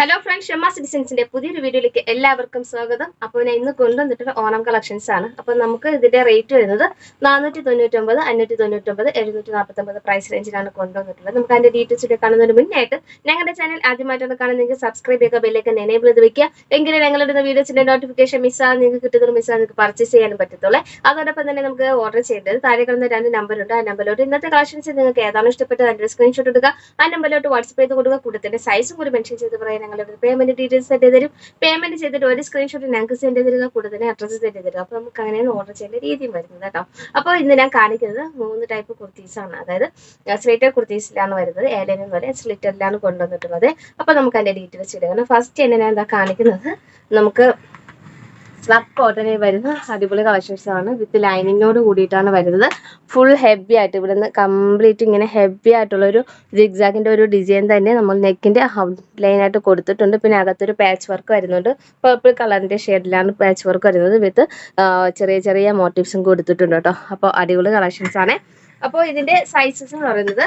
Hello friends, Shama സിറ്റിസൺസിന്റെ പുതിയൊരു വീഡിയോയിലേക്ക് എല്ലാവർക്കും സ്വാഗതം. അപ്പോൾ ഞാൻ ഇന്ന് കൊണ്ടുവന്നിട്ടുള്ള ഓണം കളക്ഷൻസ് ആണ്. അപ്പോൾ നമുക്ക് ഇതിന്റെ റേറ്റ് വരുന്നത് 499, 599, 749 പ്രൈസ് റേഞ്ചിലാണ് കൊണ്ടുവന്നിട്ടുള്ളത്. നമുക്ക് അതിന്റെ ഡീറ്റെയിൽസ് ഇവിടെ കാണുന്നതിന് മുന്നായിട്ട് ഞങ്ങളുടെ ചാനൽ ആദ്യമായിട്ടാണ് കാണുന്നതെങ്കിൽ സബ്സ്ക്രൈബ് ചെയ്യുക, ബെല്ലൈക്കൻ എനേബിൾ ചെയ്ത് വെക്കുക. എങ്കിലും ഞങ്ങളുടെ വീഡിയോസിന്റെ നോട്ടിഫിക്കേഷൻ മിസ്സാണ് നിങ്ങൾക്ക് കിട്ടുന്നത്, നിങ്ങൾക്ക് പർച്ചേസ് ചെയ്യാനും പറ്റത്തുള്ളൂ. അതോടൊപ്പം തന്നെ നമുക്ക് ഓർഡർ ചെയ്യേണ്ടത് താഴെ കാണുന്ന 2 നമ്പറുണ്ട്. ആ നമ്പറിലോട്ട് ഇന്നത്തെ കളക്ഷൻസ് നിങ്ങൾക്ക് ഏതാണ് ഇഷ്ടപ്പെട്ടത് അതിന്റെ സ്ക്രീൻഷോട്ട് എടുക്കുക. ആ നമ്പറിലോട്ട് വാട്സ്ആപ്പ് ചെയ്ത് കൊടുക്കുക. കൂട്ടത്തിന്റെ സൈസും കൂടി മെൻഷൻ ചെയ്ത് പറയാൻ ഞങ്ങളുടെ പേയ്മെന്റ് ഡീറ്റെയിൽസ് സെൻഡ് ചെയ്ത് തരും. പേയ്മെന്റ് ചെയ്തിട്ട് ഒരു സ്ക്രീൻഷോട്ട് ഞങ്ങൾക്ക് സെൻഡ് ചെയ്ത് തരിക, കൂടെ തന്നെ അഡ്രസ്സ് സെൻഡ് ചെയ്ത് തരിക. അപ്പോൾ നമുക്ക് അങ്ങനെയാണ് ഓർഡർ ചെയ്യേണ്ട രീതിയും വരുന്നത് കേട്ടോ. അപ്പോൾ ഇന്ന് ഞാൻ കാണിക്കുന്നത് 3 ടൈപ്പ് കുർത്തീസ് ആണ്. അതായത് സ്ലിറ്റർ കുർത്തീസിലാണ് വരുന്നത്, ഏലനും പോലെ സ്ലിറ്ററിലാണ് കൊണ്ടുവന്നിട്ടുള്ളത്. അപ്പോൾ നമുക്ക് അതിന്റെ ഡീറ്റെയിൽസ് ഇടുക. ഫസ്റ്റ് തന്നെ ഞാൻ എന്താ കാണിക്കുന്നത്, നമുക്ക് സ്ലബ് കോട്ടണിൽ വരുന്ന അടിപൊളി കളക്ഷൻസ് ആണ്. വിത്ത് ലൈനിങ്ങോട് കൂടിയിട്ടാണ് വരുന്നത്. ഫുൾ ഹെവി ആയിട്ട് ഇവിടുന്ന് കംപ്ലീറ്റ് ഇങ്ങനെ ഹെവി ആയിട്ടുള്ള ഒരു സിഗ്സാഗിന്റെ ഒരു ഡിസൈൻ തന്നെ നമ്മൾ നെക്കിന്റെ ലൈൻ ആയിട്ട് കൊടുത്തിട്ടുണ്ട്. പിന്നെ അകത്തൊരു പാച്ച് വർക്ക് വരുന്നുണ്ട്. പർപ്പിൾ കളറിന്റെ ഷെയ്ഡിലാണ് പാച്ച് വർക്ക് വരുന്നത്. വിത്ത് ചെറിയ ചെറിയ മോട്ടീവ്സും കൊടുത്തിട്ടുണ്ട് കേട്ടോ. അപ്പോൾ അടിപൊളി കളക്ഷൻസ് ആണ്. അപ്പോൾ ഇതിന്റെ സൈസസ് എന്ന് പറയുന്നത്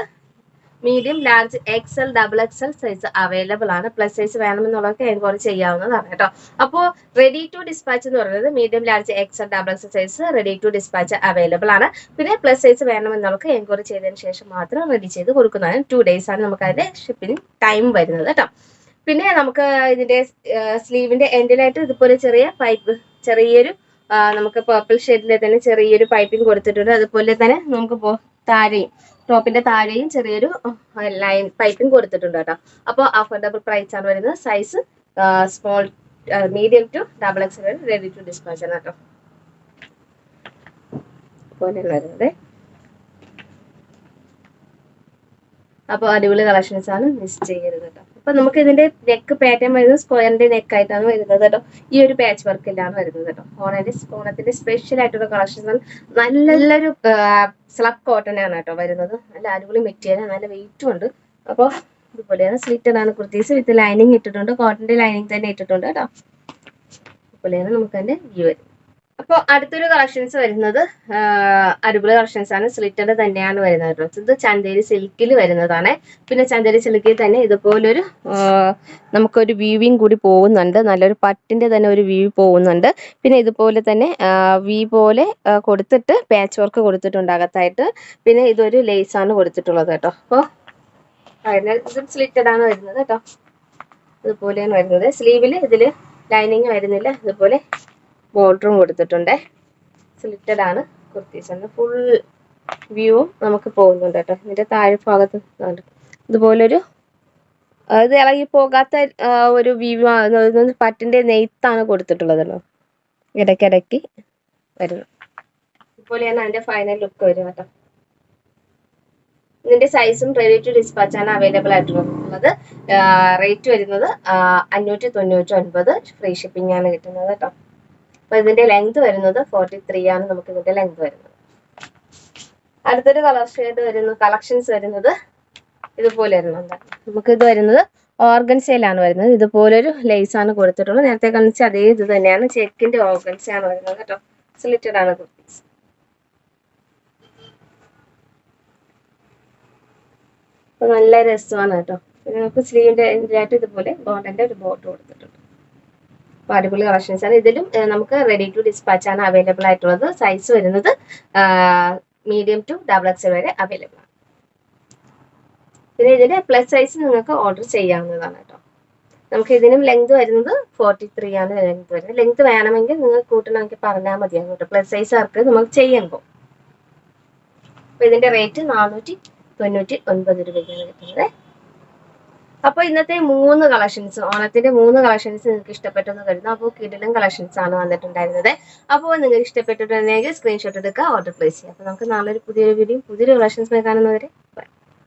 medium, large, XL, double XL size available ആണ്. പ്ലസ് സൈസ് വേണമെന്നുള്ളവർക്ക് എൻക്വയറി ചെയ്യാവുന്നതാണ് കേട്ടോ. അപ്പോൾ റെഡി ടു ഡിസ്പാച്ച് എന്ന് പറയുന്നത് medium, large, XL, double XL size ready to dispatch available ആണ്. പിന്നെ പ്ലസ് സൈസ് വേണമെന്നുള്ളവർക്ക് എൻക്വയറി ചെയ്തതിന് ശേഷം മാത്രം റെഡി ചെയ്ത് കൊടുക്കുന്നതാണ്. 2 days ആണ് നമുക്ക് അതിന്റെ ഷിപ്പിംഗ് ടൈം വരുന്നത് കേട്ടോ. പിന്നെ നമുക്ക് ഇതിന്റെ സ്ലീവിന്റെ എൻഡിലായിട്ട് ഇതുപോലെ ചെറിയൊരു നമുക്ക് പർപ്പിൾ ഷെയ്ഡിലെ തന്നെ ചെറിയൊരു പൈപ്പിംഗ് കൊടുത്തിട്ടുണ്ട്. അതുപോലെ തന്നെ നമുക്ക് താഴെയും ടോപ്പിന്റെ താഴെയും ചെറിയൊരു ലൈൻ പൈപ്പിംഗ് കൊടുത്തിട്ടുണ്ട് കേട്ടോ. അപ്പോൾ അഫോർഡബിൾ പ്രൈസ് ആണ് വരുന്നത്. Size small, medium to double X ready to dispatch ആണ് കേട്ടോ. പോലെ വരുന്നത്. അപ്പോൾ അടിപൊളി കളക്ഷൻസ് ആണ്, മിസ് ചെയ്യരുത് കേട്ടോ. അപ്പൊ നമുക്ക് ഇതിന്റെ നെക്ക് പാറ്റേൺ വരുന്നത് സ്ക്വയറിന്റെ നെക്ക് ആയിട്ടാണ് വരുന്നത് കേട്ടോ. ഈ ഒരു പാച്ച് വർക്കിലാണ് വരുന്നത് കേട്ടോ. ഓണത്തിന്റെ സ്പെഷ്യൽ ആയിട്ടുള്ള കളക്ഷൻസ് ആണ്. നല്ലൊരു സ്ലബ് കോട്ടൺ ആണ് കേട്ടോ വരുന്നത്. നല്ല അടിപൊളി മെറ്റീരിയൽ, നല്ല വെയിറ്റും ഉണ്ട്. അപ്പോൾ ഇതുപോലെയാണ് സ്ലിറ്റഡ് ആണ് കുർത്തീസ്. വിത്ത് ലൈനിങ് ഇട്ടിട്ടുണ്ട്, കോട്ടന്റെ ലൈനിങ് തന്നെ ഇട്ടിട്ടുണ്ട് കേട്ടോ. ഇതുപോലെയാണ് നമുക്ക് അതിന്റെ വ്യൂ വരുന്നത്. അപ്പോൾ അടുത്തൊരു കളക്ഷൻസ് വരുന്നത് അടിപൊളി കളക്ഷൻസ് ആണ്. സ്ലിറ്റഡ് തന്നെയാണ് വരുന്നത് കേട്ടോ. ഇത് ചന്തേരി സിൽക്കിൽ വരുന്നതാണ്. പിന്നെ ചന്തേരി സിൽക്കിൽ തന്നെ ഇതുപോലൊരു നമുക്കൊരു വീവിങ് കൂടി പോകുന്നുണ്ട്. നല്ലൊരു പട്ടിന്റെ തന്നെ ഒരു വീവ് പോകുന്നുണ്ട്. പിന്നെ ഇതുപോലെ തന്നെ വി പോലെ കൊടുത്തിട്ട് പാച്ച് വർക്ക് കൊടുത്തിട്ടുണ്ട് അകത്തായിട്ട്. പിന്നെ ഇതൊരു ലേസ് ആണ് കൊടുത്തിട്ടുള്ളത് കേട്ടോ. അപ്പോൾ ഇത് സ്ലിറ്റഡ് ആണ് വരുന്നത് കേട്ടോ. ഇതുപോലെയാണ് വരുന്നത്. സ്ലീവില് ഇതില് ലൈനിങ് വരുന്നില്ല. ഇതുപോലെ ബോർഡറും കൊടുത്തിട്ടുണ്ട്. സ്ലിറ്റഡ് ആണ് കുർത്തീസ് ആണ്. ഫുൾ വ്യൂവും നമുക്ക് പോകുന്നുണ്ട് കേട്ടോ. ഇതിന്റെ താഴെ ഭാഗത്ത് ഇതുപോലൊരു ഇത് ഇളകി പോകാത്ത ഒരു വ്യൂ, പട്ടിന്റെ നെയ്ത്താണ് കൊടുത്തിട്ടുള്ളതല്ലോ, ഇടയ്ക്കിടയ്ക്ക് വരുന്നു. ഇതുപോലെയാണ് അതിന്റെ ഫൈനൽ ലുക്ക് വരും കേട്ടോ. ഇതിന്റെ സൈസും റെഡി ടു ഡിസ്പാച്ച് ആണ് അവൈലബിൾ ആയിട്ടുള്ളത്. റേറ്റ് വരുന്നത് 599, ഫ്രീ ഷിപ്പിംഗ് ആണ് കിട്ടുന്നത് കേട്ടോ. അപ്പൊ ഇതിന്റെ ലെങ്ത് വരുന്നത് 43 ആണ് നമുക്ക് ഇതിന്റെ ലെങ്ത് വരുന്നത്. അടുത്തൊരു കളക്ഷൻസ് വരുന്നത് ഇതുപോലെ വരുന്നുണ്ട്. നമുക്ക് ഇത് വരുന്നത് ഓർഗൻസയിലാണ് വരുന്നത്. ഇതുപോലൊരു ലേസ് ആണ് കൊടുത്തിട്ടുള്ളത്. നേരത്തെ കാണിച്ച അതേ ഇത് തന്നെയാണ്. ചെക്കിന്റെ ഓർഗൻസയാണ് വരുന്നത് കേട്ടോ. സ്ലിറ്റഡ് ആണ് കുർത്തീസ്. അപ്പൊ നല്ല രസമാണ് കേട്ടോ. പിന്നെ നമുക്ക് സ്ലീവിന്റെ ആയിട്ട് ഇതുപോലെ ഗോൾഡന്റെ ഒരു ബോർഡർ കൊടുത്തിട്ടുണ്ട്. അപ്പോൾ അടിപൊളി കളക്ഷൻസ് ആണ്. ഇതിലും നമുക്ക് റെഡി ടു ഡിസ്പാച്ച് ആണ് അവൈലബിൾ ആയിട്ടുള്ളത്. സൈസ് വരുന്നത് മീഡിയം ടു ഡബിൾ എക്സ് വരെ അവൈലബിൾ ആണ്. പിന്നെ ഇതിന്റെ പ്ലസ് സൈസ് നിങ്ങൾക്ക് ഓർഡർ ചെയ്യാവുന്നതാണ് കേട്ടോ. നമുക്ക് ഇതിനും ലെങ്ത് വരുന്നത് 43 ആണ് ലെങ്ത് വരുന്നത്. ലെങ്ത് വേണമെങ്കിൽ നിങ്ങൾ കൂട്ടണമെങ്കിൽ പറഞ്ഞാൽ മതിയാകും കേട്ടോ. പ്ലസ് സൈസ് ആർക്ക് നമുക്ക് ചെയ്യുമ്പോൾ. അപ്പൊ ഇതിന്റെ റേറ്റ് 499 രൂപയ്ക്കാണ് കിട്ടുന്നത്. അപ്പോൾ ഇന്നത്തെ 3 കളക്ഷൻസ്, ഓണത്തിന്റെ 3 കളക്ഷൻസ് നിങ്ങൾക്ക് ഇഷ്ടപ്പെട്ടെന്ന് കരുതുന്നു. അപ്പോൾ കിടിലൻ കളക്ഷൻസ് ആണ് വന്നിട്ടുണ്ടായിരുന്നത്. അപ്പോൾ നിങ്ങൾക്ക് ഇഷ്ടപ്പെട്ടിട്ടുണ്ടെങ്കിൽ സ്ക്രീൻഷോട്ട് എടുക്കുക, ഓർഡർ പ്ലേസ് ചെയ്യുക. അപ്പോൾ നമുക്ക് നാളെ ഒരു പുതിയൊരു വീഡിയോ, പുതിയൊരു കളക്ഷൻസ് കാണുന്നവരെ